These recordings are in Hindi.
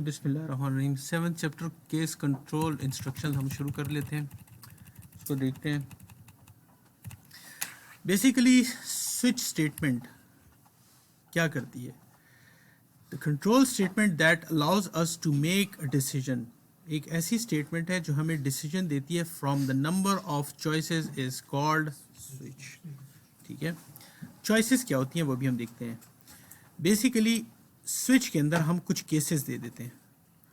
बिस्मिल्लाहिर्रहमानिर्रहीम। 7th chapter case control instruction हम शुरू कर लेते हैं, इसको देखते हैं। बेसिकली स्विच स्टेटमेंट क्या करती है? The control statement that allows us to make a decision, एक ऐसी स्टेटमेंट है जो हमें डिसीजन देती है from the number of choices is called switch. ठीक है, चॉइसेस क्या होती हैं वो भी हम देखते हैं। बेसिकली स्विच के अंदर हम कुछ केसेस दे देते हैं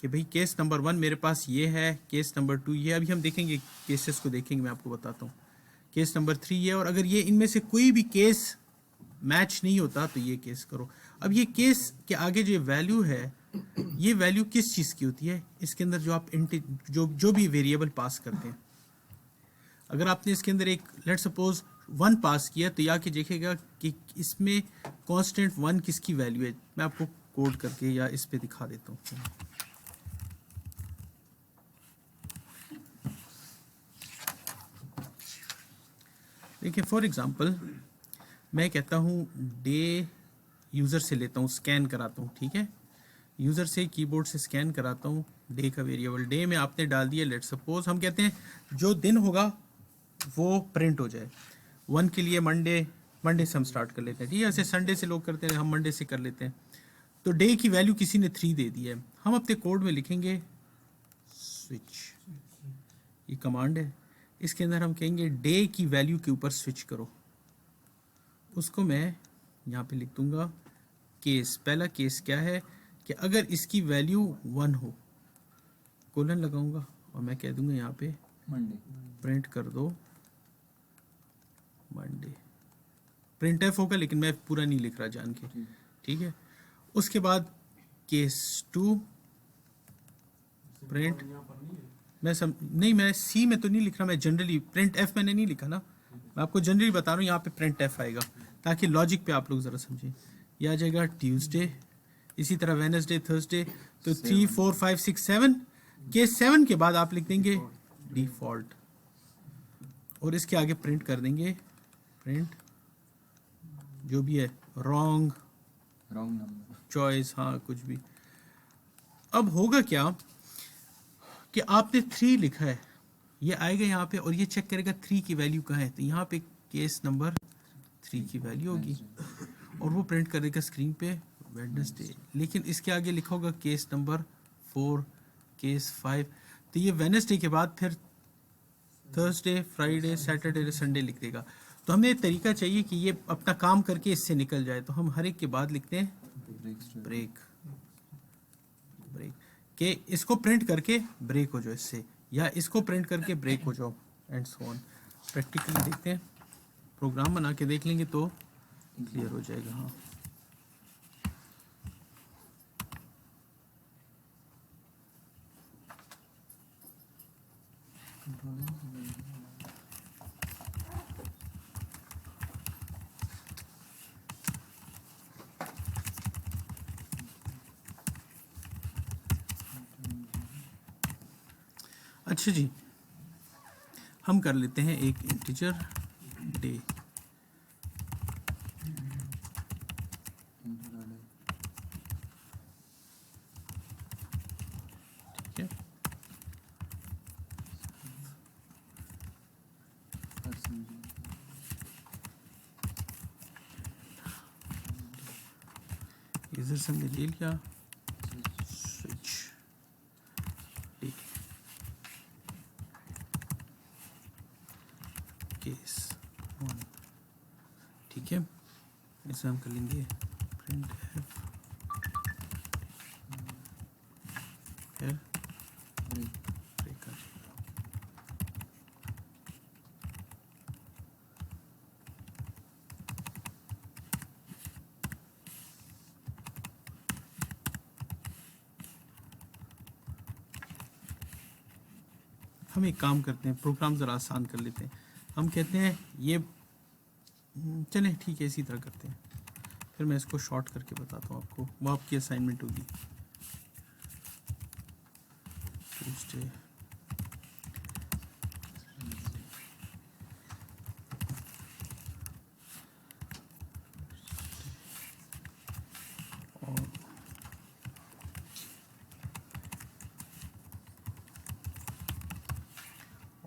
कि भाई केस नंबर 1 मेरे पास ये है, केस नंबर 2 ये, अभी हम देखेंगे केसेस को देखेंगे, मैं आपको बताता हूँ। केस नंबर 3 ये, और अगर ये इनमें से कोई भी केस मैच नहीं होता तो ये केस करो। अब ये केस के आगे जो वैल्यू है, ये वैल्यू किस चीज़ की होती है? इसके अंदर जो आप जो भी वेरिएबल पास करते हैं, अगर आपने इसके अंदर एक लेट सपोज 1 पास किया तो या कि देखेगा कि इसमें कांस्टेंट 1 किसकी वैल्यू है। मैं आपको कोड करके या इस पे दिखा देता हूँ। देखिए फॉर एग्जांपल मैं कहता हूँ डे, यूज़र से लेता हूँ, स्कैन कराता हूँ। ठीक है, यूज़र से कीबोर्ड से स्कैन कराता हूँ डे का वेरिएबल। डे में आपने डाल दिया, लेट सपोज हम कहते हैं जो दिन होगा वो प्रिंट हो जाए। 1 के लिए मंडे से हम स्टार्ट कर लेते हैं। ठीक है, ऐसे संडे से लोग करते हैं, हम मंडे से कर लेते हैं। तो डे की वैल्यू किसी ने 3 दे दी है, हम अपने कोड में लिखेंगे स्विच, ये कमांड है। इसके अंदर हम कहेंगे डे की वैल्यू के ऊपर स्विच करो। उसको मैं यहाँ पे लिख दूंगा केस। पहला केस क्या है कि अगर इसकी वैल्यू 1 हो, कोलन लगाऊंगा और मैं कह दूंगा यहाँ पे मंडे, प्रिंट कर दो मंडे। प्रिंट एफ होगा लेकिन मैं पूरा नहीं लिख रहा जान के। ठीक है, उसके बाद केस 2 प्रिंट, मैं सी में तो नहीं लिख रहा, मैं जनरली प्रिंट एफ मैंने नहीं लिखा ना, मैं आपको जनरली बता रहा हूँ। यहाँ पे प्रिंट एफ आएगा ताकि लॉजिक पे आप लोग ज़रा समझें। यह आ जाएगा ट्यूसडे, इसी तरह वेनसडे, थर्सडे। तो 3 4 5 6 7, केस 7 के बाद आप लिख देंगे डिफॉल्ट और इसके आगे प्रिंट कर देंगे प्रिंट जो भी है, रॉन्ग नंबर, चॉइस, हाँ कुछ भी। अब होगा क्या कि आपने 3 लिखा है, ये आएगा यहाँ पे और ये चेक करेगा 3 की वैल्यू कहाँ है। तो यहाँ पे केस नंबर 3 की वैल्यू होगी और वो प्रिंट करेगा स्क्रीन पे वेडनेसडे। लेकिन इसके आगे लिखा होगा केस नंबर 4, केस 5। तो ये वेडनेसडे के बाद फिर थर्सडे, फ्राइडे, सैटरडे, संडे लिख देगा। तो हमें तरीका चाहिए कि ये अपना काम करके इससे निकल जाए। तो हम हर एक के बाद लिखते हैं ब्रेक कि इसको प्रिंट करके ब्रेक हो जाओ इससे, या इसको प्रिंट करके ब्रेक हो जाओ, एंड सो ऑन। प्रैक्टिकली देखते हैं, प्रोग्राम बना के देख लेंगे तो क्लियर हो जाएगा। हाँ, अच्छा जी, हम कर लेते हैं एक इंटीजर डे। ठीक है, यूजर से हमने ले लिया स्विच डे केस 1। ठीक है, इसे हम कर लेंगे प्रिंट एफ फिर ब्रेक। हम एक काम करते हैं, प्रोग्राम ज़रा आसान कर लेते हैं। हम कहते हैं ये, चलें ठीक है इसी तरह करते हैं। फिर मैं इसको शॉर्ट करके बताता हूँ आपको, वो आपकी असाइनमेंट होगी। ट्यूसडे, और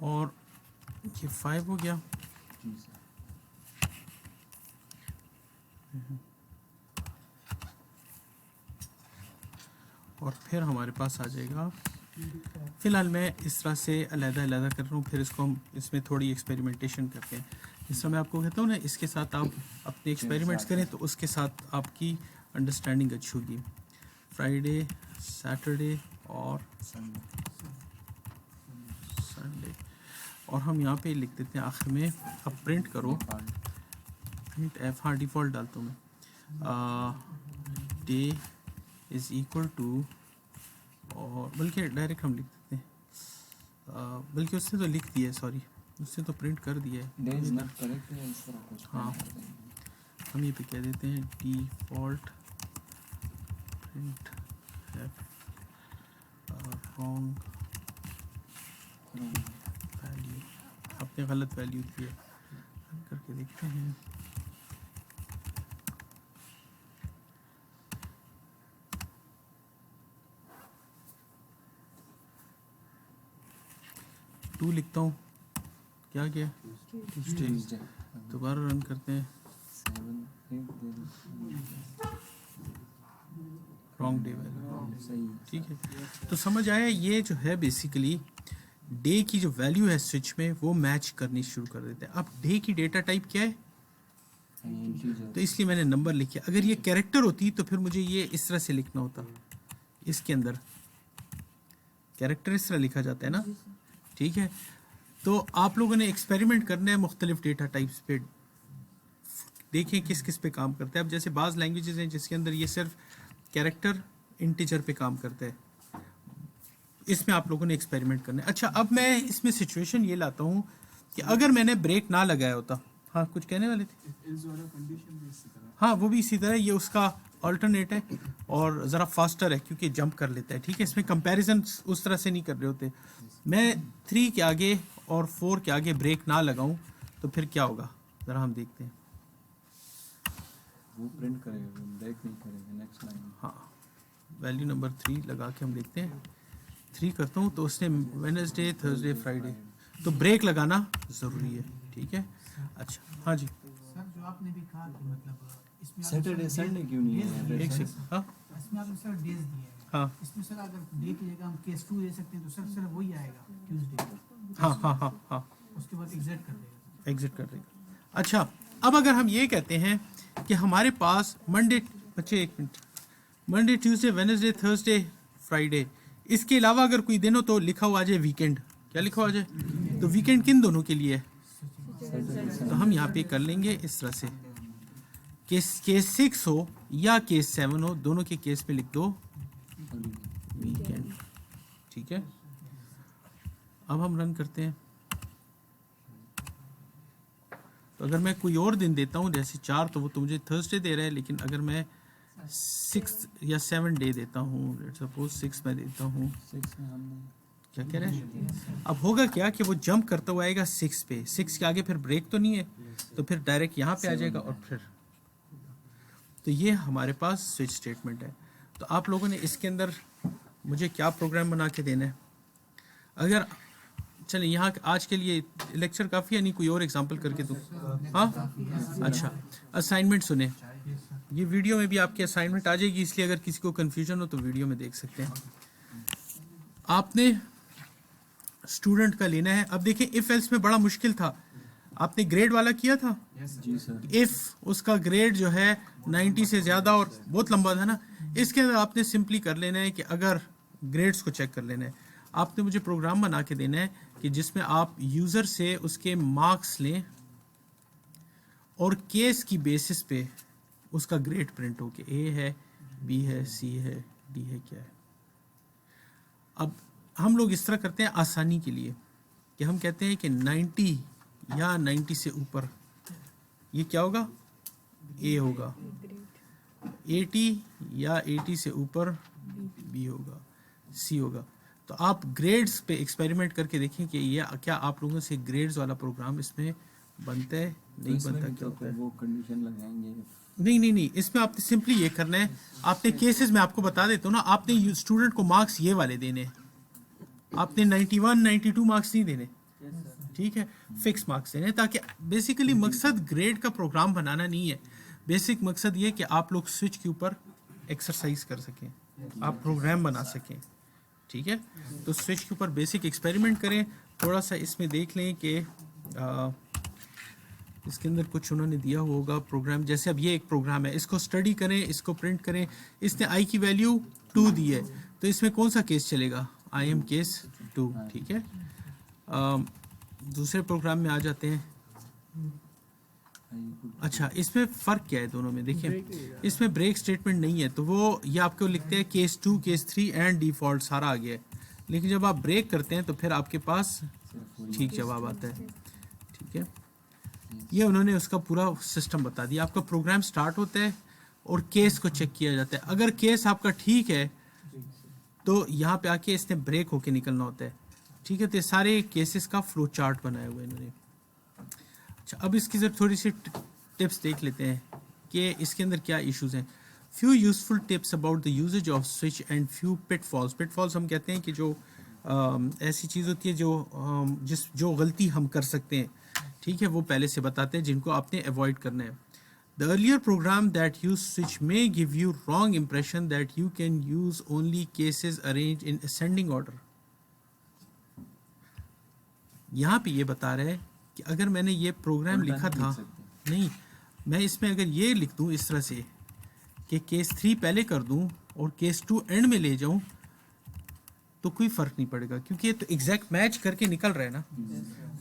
और ये 5 हो गया। जी सर। और फिर हमारे पास आ जाएगा, फिलहाल मैं इस तरह से अलग-अलग कर रहा हूँ, फिर इसको हम इसमें थोड़ी एक्सपेरिमेंटेशन करते हैं। जिस तरह मैं आपको कहता हूँ ना, इसके साथ आप अपने एक्सपेरिमेंट्स करें तो उसके साथ आपकी अंडरस्टैंडिंग अच्छी होगी। फ्राइडे, सैटरडे और संडे, और हम यहाँ पे लिख देते हैं आखिर में, अब प्रिंट करो, प्रिंट एफ, हाँ डिफ़ॉल्ट डालता हूँ मैं, डे इज़ इक्वल टू, और बल्कि डायरेक्ट हम लिख देते हैं, बल्कि उससे तो लिख दिया है, सॉरी उससे तो प्रिंट कर दिया है। डे इज नॉट करेक्ट है, इस तरह कुछ हाँ, हम ये पे कह देते हैं default print F wrong value, आपने गलत वैल्यू दी है, रन करके देखते हैं। टू लिखता हूँ, क्या क्या ट्यूसडे, दोबारा रन करते हैं, 7 8 रॉन्ग डे वैल्यू, सही। ठीक है। तो समझ आया, ये जो है बेसिकली डे की जो वैल्यू है स्विच में वो मैच करनी शुरू कर देते हैं। अब डे की डेटा टाइप क्या है, तो इसलिए मैंने नंबर लिखा। अगर ये कैरेक्टर होती तो फिर मुझे ये इस तरह से लिखना होता, इसके अंदर कैरेक्टर इस तरह लिखा जाता है ना, ठीक है। तो आप लोगों ने एक्सपेरिमेंट करना है मुख्तलिफ डेटा टाइप्स पे, देखें किस किस पे काम करता है। अब जैसे बाज़ लैंग्वेजेस हैं जिसके अंदर ये सिर्फ कैरेक्टर इंटीजर पे काम करता है, इसमें आप लोगों ने एक्सपेरिमेंट करना है। अच्छा, अब मैं इसमें सिचुएशन ये लाता हूँ कि अगर मैंने ब्रेक ना लगाया होता, हाँ कुछ कहने वाले थे, हाँ वो भी इसी तरह, ये उसका अल्टरनेट है और ज़रा फास्टर है क्योंकि जंप कर लेता है, ठीक है। इसमें कंपैरिजन उस तरह से नहीं कर रहे होते। मैं 3 के आगे और 4 के आगे ब्रेक ना लगाऊं तो फिर क्या होगा, ज़रा हम देखते हैं। वो प्रिंट करेगा, ब्रेक नहीं करेगा, नेक्स्ट लाइन। हाँ, वैल्यू नंबर 3 लगा के हम देखते हैं। 3 करता हूँ तो उसने वेडनेसडे, थर्सडे, फ्राइडे, तो ब्रेक लगाना ज़रूरी है, ठीक है। अच्छा, हाँ जी सर, जो आपने भी कहा कि मतलब इसमें आप सैटरडे सर संडे क्यों नहीं है? एक सेकंड, हाँ इसमें आपने सर डेज दिए हैं, हाँ इसमें सर अगर डे की जगह हम केस 2 दे सकते हैं तो सर वही आएगा ट्यूसडे, हाँ हाँ हाँ हाँ, उसके बाद एग्जिट कर देगा। एग्जिट कर देगा। अच्छा, अब अगर हम ये कहते हैं कि हमारे पास मंडे, बच्चे एक minute, Monday, Tuesday, Wednesday, Thursday, Friday, इसके अलावा अगर कोई दिन हो तो लिखा हुआ आ जाए वीकेंड, क्या लिखा हुआ आ जाए, तो वीकेंड किन दोनों के लिए है, तो हम यहाँ पे कर लेंगे इस तरह से, केस 6 हो या केस 7 हो, दोनों के केस पे लिख दो वीकेंड, ठीक है। अब हम रन करते हैं, तो अगर मैं कोई और दिन देता हूँ जैसे 4, तो वो तो मुझे थर्सडे दे रहा है, लेकिन अगर मैं 6 या 7 डे देता हूँ, लेट्स सपोज 6 में देता हूँ, 6 में हमने क्या कह रहे हैं, अब होगा क्या कि वो जंप करता हुआ आएगा 6 पे, 6 के आगे फिर ब्रेक तो नहीं है, तो फिर डायरेक्ट यहाँ पे आ जाएगा और फिर, तो ये हमारे पास स्विच स्टेटमेंट है। तो आप लोगों ने इसके अंदर मुझे क्या प्रोग्राम बना के देना है, अगर चलिए यहाँ आज के लिए लेक्चर काफ़ी है, नहीं कोई और एग्जांपल करके दूँ, हाँ अच्छा, असाइनमेंट सुने, ये वीडियो में भी आपकी असाइनमेंट आ जाएगी, इसलिए अगर किसी को कन्फ्यूजन हो तो वीडियो में देख सकते हैं। आपने स्टूडेंट का लेना है। अब देखिए इफ एल्स में बड़ा मुश्किल था, आपने ग्रेड वाला किया था, जी सर, इफ उसका ग्रेड जो है 90 से ज़्यादा और बहुत लंबा था ना, इसके अंदर आपने सिंपली कर लेना है कि अगर ग्रेड्स को चेक कर लेना है, आपने मुझे प्रोग्राम बना के देना है कि जिसमें आप यूज़र से उसके मार्क्स लें और केस की बेसिस पे उसका ग्रेड प्रिंट हो कि ए है, बी है, सी है, डी है, क्या है। अब हम लोग इस तरह करते हैं आसानी के लिए कि हम कहते हैं कि 90 या 90 से ऊपर ये क्या होगा, ए होगा, 80 या 80 से ऊपर बी होगा, सी होगा। तो आप ग्रेड्स पे एक्सपेरिमेंट करके देखें कि ये क्या आप लोगों से ग्रेड्स वाला प्रोग्राम इसमें बनता है, नहीं बनता, क्या होता है। वो कंडीशन लगाएंगे। नहीं, इसमें आपने सिंपली ये करना है, आपने केसेस में आपको बता देता हूँ ना, आपने स्टूडेंट को मार्क्स ये वाले देने हैं, आपने 91 92 मार्क्स नहीं देने, ठीक है, फिक्स मार्क्स देने, ताकि बेसिकली मकसद ग्रेड का प्रोग्राम बनाना नहीं है, बेसिक मकसद ये कि आप लोग स्विच के ऊपर एक्सरसाइज कर सकें, आप प्रोग्राम बना सकें। ठीक है, तो स्विच के ऊपर बेसिक एक्सपेरिमेंट करें, थोड़ा सा इसमें देख लें कि इसके अंदर कुछ उन्होंने दिया होगा प्रोग्राम, जैसे अब ये एक प्रोग्राम है, इसको स्टडी करें, इसको प्रिंट करें, इसने आई की वैल्यू 2 दी है, तो इसमें कौन सा केस चलेगा, आई एम केस 2। ठीक है, दूसरे प्रोग्राम में आ जाते हैं। अच्छा, इसमें फ़र्क क्या है दोनों में, देखिए इसमें ब्रेक स्टेटमेंट नहीं है, तो वो ये आपको लिखते हैं केस 2 केस 3 एंड डिफ़ॉल्ट सारा आ गया है, लेकिन जब आप ब्रेक करते हैं तो फिर आपके पास ठीक जवाब आता है। ठीक है, ये उन्होंने उसका पूरा सिस्टम बता दिया। आपका प्रोग्राम स्टार्ट होता है और केस को चेक किया जाता है, अगर केस आपका ठीक है तो यहाँ पे आके इसने ब्रेक होके निकलना होता है। ठीक है, तो ये सारे केसेस का फ्लो चार्ट बनाया हुआ है इन्होंने। अच्छा, अब इसकी जब थोड़ी सी टिप्स देख लेते हैं कि इसके अंदर क्या इश्यूज हैं। Few useful tips about the usages of switch and few pitfalls. Pitfalls हम कहते हैं कि जो ऐसी चीज़ होती है जो गलती हम कर सकते हैं, ठीक है, वो पहले से बताते हैं जिनको आपने अवॉइड करना है। The earlier program that use switch may give you wrong impression that you can use only cases arrange in ascending order. यहाँ पे ये बता रहा है कि अगर मैंने ये प्रोग्राम लिखा था, नहीं, मैं इसमें अगर ये लिख दूँ इस तरह से कि केस 3 पहले कर दूँ और केस 2 एंड में ले जाऊँ, तो कोई फ़र्क नहीं पड़ेगा, क्योंकि ये तो एग्जैक्ट मैच करके निकल रहा है ना।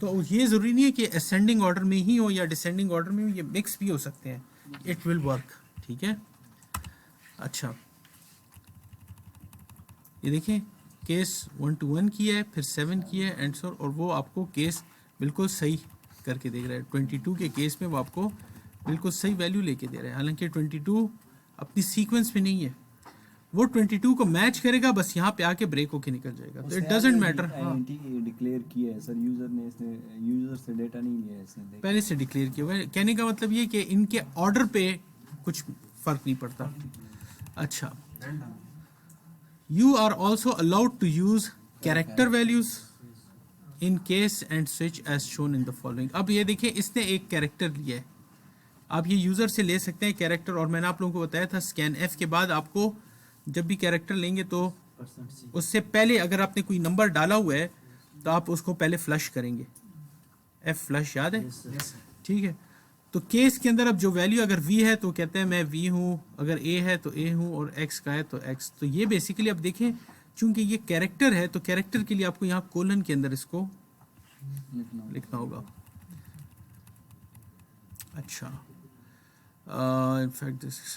तो ये ज़रूरी नहीं है कि असेंडिंग ऑर्डर में ही हो या डिसेंडिंग ऑर्डर में हो, ये मिक्स भी हो सकते हैं, इट विल वर्क। ठीक है, अच्छा, ये देखें केस 1 to 1 की है, फिर 7 की है एंड सो, और वो आपको केस बिल्कुल सही करके देख रहा है। 22 के केस में वो आपको बिल्कुल सही वैल्यू लेके दे रहा है, हालांकि 22 अपनी सीक्वेंस में नहीं है, वो 22 को मैच करेगा, बस यहाँ पे आके ब्रेक होके निकल जाएगा, तो इट डजंट मैटर। डिक्लेयर किया है सर यूजर ने, इसने यूजर से डेटा नहीं लिया है इसने, पहले से डिक्लेयर किया हुआ है। कहने का मतलब ये कि इनके ऑर्डर पे कुछ फर्क नहीं पड़ता। अच्छा, you are also allowed to use character values in case and switch as shown in the following. अब ये देखिए, इसने एक कैरेक्टर लिया है, आप ये यूज़र से ले सकते हैं कैरेक्टर, और मैंने आप लोगों को बताया था स्कैन एफ के बाद आपको जब भी कैरेक्टर लेंगे तो उससे पहले अगर आपने कोई नंबर डाला हुआ है तो आप उसको पहले फ्लश करेंगे, एफ फ्लश याद है? ठीक है, तो केस के अंदर अब जो वैल्यू अगर वी है तो कहते हैं मैं वी हूँ, अगर ए है तो ए हूँ, और एक्स का है तो एक्स। तो ये बेसिकली अब देखें, चूंकि ये कैरेक्टर है तो कैरेक्टर के लिए आपको यहाँ कोलन के अंदर इसको लिखना होगा। अच्छा, in fact this is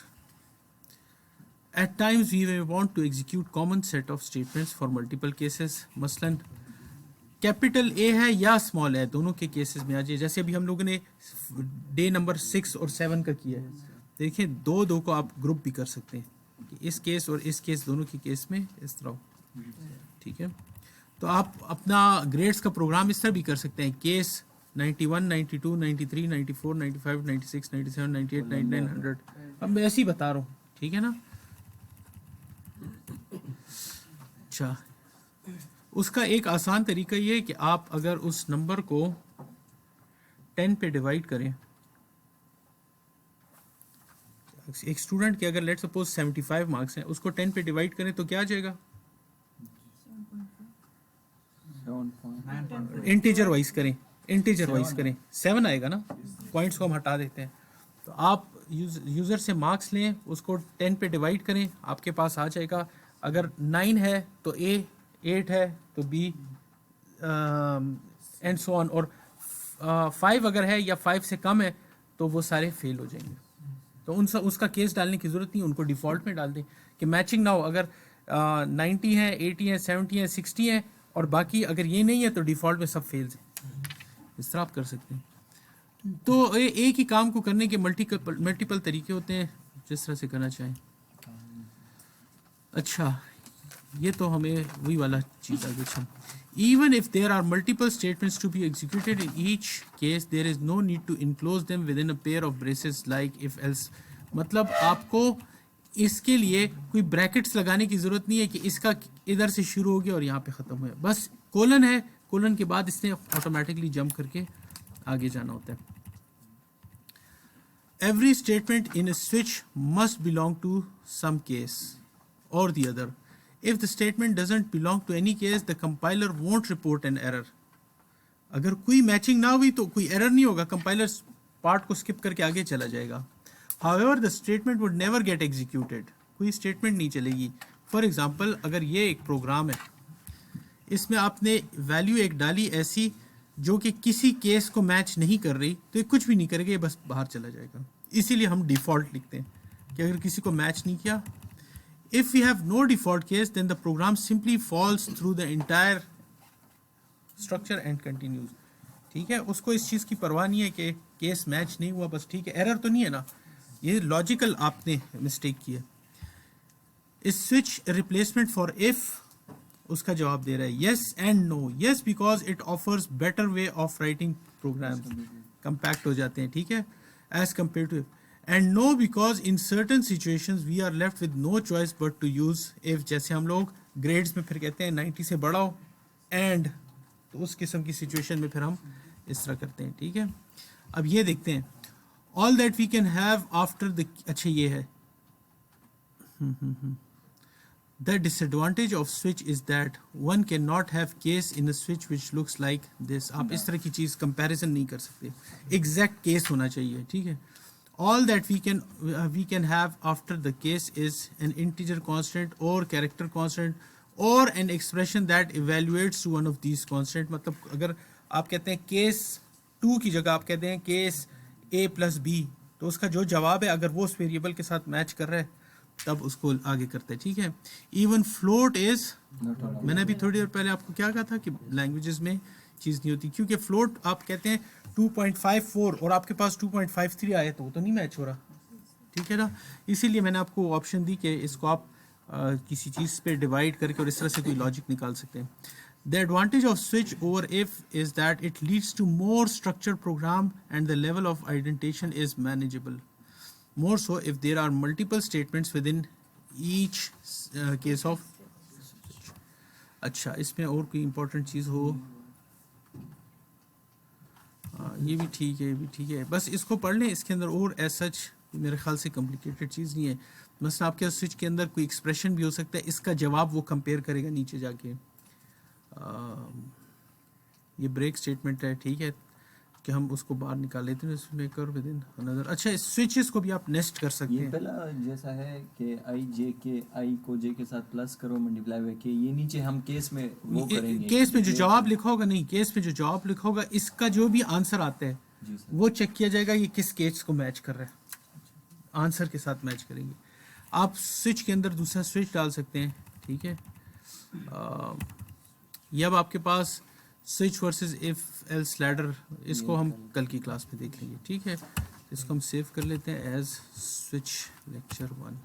at times we may want to execute common set of statements for multiple cases। मसलन कैपिटल ए है या स्मॉल है, दोनों के केसेस में आ जाए। जैसे अभी हम लोगों ने डे नंबर 6 और 7 का किया है, देखिए दो को आप ग्रुप भी कर सकते हैं कि इस केस और इस केस दोनों के केस में इस तरह। ठीक है, तो आप अपना ग्रेड्स का प्रोग्राम इस तरह भी कर सकते हैं, केस 91, 92, 93, 94, 95, 96, 97, 98, 99, 100। अब मैं ऐसे ही बता रहा हूँ, ठीक है ना। अच्छा, उसका एक आसान तरीका ये है कि आप अगर उस नंबर को 10 पे डिवाइड करें, एक स्टूडेंट के अगर लेट सपोज 75 मार्क्स हैं, उसको 10 पे डिवाइड करें तो क्या आ जाएगा? इंटीजर वाइज करें, इंटीजर वाइज करें 7 आएगा ना, पॉइंट्स को हम हटा देते हैं। तो आप यूज़र से मार्क्स लें, उसको 10 पे डिवाइड करें, आपके पास आ जाएगा। अगर 9 है तो ए, 8 है तो बी, एंड सो ऑन। और 5 अगर है या 5 से कम है तो वो सारे फेल हो जाएंगे। तो उसका केस डालने की ज़रूरत नहीं, उनको डिफ़ॉल्ट में डाल दें कि मैचिंग ना हो। अगर 90 है, 80 है, 70 है, 60 है और बाकी अगर ये नहीं है तो डिफ़ॉल्ट में सब फेल्स हैं। इस तरह आप कर सकते हैं। तो एक ही काम को करने के मल्टीपल तरीके होते हैं, जिस तरह से करना चाहें। अच्छा, ये तो हमें वही वाला चीज़ आगे अच्छा। Even if there are multiple statements to be executed in each case, there is no need to enclose them within a pair of braces like if else। मतलब आपको इसके लिए कोई ब्रैकेट्स लगाने की ज़रूरत नहीं है कि इसका इधर से शुरू हो गया और यहाँ पे ख़त्म हुआ। बस कोलन है, कोलन के बाद इसने ऑटोमेटिकली जंप करके आगे जाना होता है. Every statement in a switch must belong to some case or the other. If the statement doesn't belong to any case, the compiler won't report an error. अगर कोई मैचिंग ना हुई तो कोई एरर नहीं होगा, कंपाइलर पार्ट को स्किप करके आगे चला जाएगा. However, the statement would never get executed. कोई स्टेटमेंट नहीं चलेगी. फॉर एग्जाम्पल, अगर ये एक प्रोग्राम है, इसमें आपने वैल्यू एक डाली ऐसी जो कि किसी केस को मैच नहीं कर रही, तो ये कुछ भी नहीं करेगा, ये बस बाहर चला जाएगा. इसीलिए हम डिफ़ॉल्ट लिखते हैं कि अगर किसी को मैच नहीं किया, if we have no default case then the program simply falls through the entire structure and continues. ठीक है, उसको इस चीज़ की परवाह नहीं है कि केस मैच नहीं हुआ, बस ठीक है, एरर तो नहीं है ना, ये लॉजिकल आपने मिस्टेक की है. इस स्विच रिप्लेसमेंट फॉर इफ़ उसका जवाब दे रहा है yes and no. Yes because it offers better way of writing programs, compact हो जाते हैं, ठीक है, as compare to. And no because in certain situations we are left with no choice but to use if. जैसे हम लोग ग्रेड्स में फिर कहते हैं 90 से बड़ा हो एंड, तो उस किस्म की सिचुएशन में फिर हम इस तरह करते हैं. ठीक है, अब ये देखते हैं all that we can have after the. अच्छा ये है The disadvantage of switch is that one cannot have case in a switch which looks like this. आप इस तरह की चीज़ कंपैरिजन नहीं कर सकते, एग्जैक्ट केस होना चाहिए. ठीक है, all that we can have after the case is an integer constant or character constant or an expression that evaluates to one of these constant. मतलब अगर आप कहते हैं केस 2 की जगह आप कहते हैं केस a plus b, तो उसका जो जवाब है अगर वो उस वेरिएबल के साथ मैच कर रहा है तब उसको आगे करते हैं. ठीक है, इवन फ्लोट इज, मैंने अभी थोड़ी देर पहले आपको क्या कहा था कि लैंग्वेजेस में चीज़ नहीं होती, क्योंकि फ्लोट आप कहते हैं 2.54 और आपके पास 2.53 आए तो वो तो नहीं मैच हो रहा. ठीक है ना, इसीलिए मैंने आपको ऑप्शन दी कि इसको आप किसी चीज़ पे डिवाइड करके और इस तरह से कोई लॉजिक निकाल सकते हैं. The advantage of switch over if is that it leads to more structured program and the level of identification is manageable. More so if there are multiple statements within each case of. अच्छा, इसमें और कोई इम्पोर्टेंट चीज़ हो, ये भी ठीक है, ये भी ठीक है, बस इसको पढ़ लें. इसके अंदर और एज सच मेरे ख्याल से कॉम्प्लिकेटेड चीज़ नहीं है. मसलन आपके स्विच के अंदर कोई एक्सप्रेशन भी हो सकता है, इसका जवाब वो कंपेयर करेगा नीचे जाके. ये ब्रेक स्टेटमेंट है, ठीक है, कि हम उसको बाहर निकाल लेते हैं इसमें कर विद इन अनदर. अच्छा, स्विचेस को भी आप नेस्ट कर सकते हैं. ये पहला जैसा है कि आई जे के आई को जे के साथ प्लस करो मल्टीप्लाई बाय के, ये नीचे हम केस में वो करेंगे. केस में जो जवाब लिखा होगा, नहीं, केस में जो जवाब लिखा होगा इसका जो भी आंसर आता है वो चेक किया जाएगा ये किस केस को मैच कर रहा है, आंसर के साथ मैच करेंगे. आप स्विच के अंदर दूसरा स्विच डाल सकते हैं. ठीक है, ये अब आपके पास switch versus if else ladder, इसको हम कल की क्लास में देख लेंगे. ठीक है, इसको हम सेव कर लेते हैं एज स्विच लेक्चर 1.